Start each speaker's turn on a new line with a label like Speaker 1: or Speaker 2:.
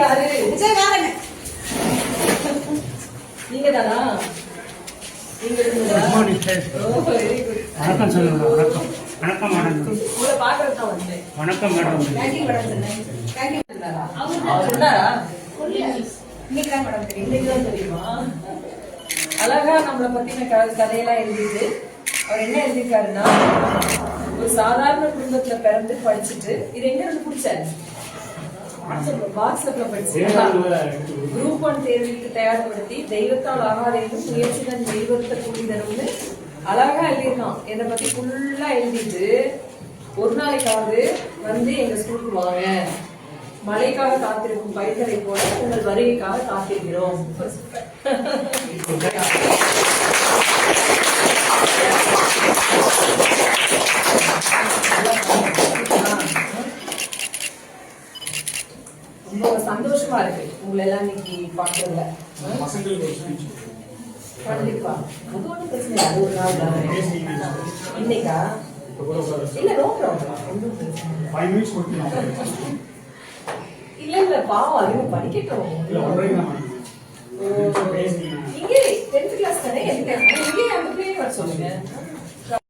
Speaker 1: யாரு? நீங்க தானா?
Speaker 2: வணக்கம் சொல்லுங்க. வணக்கம் வணக்கம் மேடம்.
Speaker 1: உங்களை பாக்குறது தான் வந்தேன்.
Speaker 2: வணக்கம் மேடம்.
Speaker 1: இன்னைக்குதான் தெரியுமா? அழகா நம்மளை பத்தின கதையெல்லாம் எழுதிட்டு அவர் என்ன எழுதியிருக்காருன்னா, ஒரு சாதாரண குடும்பத்துல பிறந்து படிச்சுட்டு இது எங்க இருந்து பிடிச்சாரு? வாட்ஸ்அப்ல படிச்சு குரூப் 1 தேர்வுக்கு தயார்படுத்தி தெய்வத்தால் ஆகாதேனும் முயற்சிதான் தெய்வத்தை கூலி தரும்னு அழகா எழுதியிருக்கான். என்னை பத்தி ஃபுல்லா எழுதிட்டு ஒரு நாளைக்காவது வந்து எங்க ஸ்கூலுக்கு வாங்க, மழைக்காக காத்திருக்கும் பயிர்களை போல உங்கள் வருகைக்காக காத்திருக்கிறோம். ரொம்ப சந்தோஷமா இருக்கு உங்களை எல்லாம் இன்னைக்கு பாக்குறதுல. கண்டிப்பா அது ஒன்றும் பிரச்சனை இல்லை. அது ஒரு நாள் இன்னைக்கா இல்ல நோ ப்ராப்ளம். இல்ல இல்ல பாவம் அது படிக்கட்டும். இங்கே 10th கிளாஸ் தானே இங்கே அந்த பிள்ளைங்க வர சொல்லுங்க.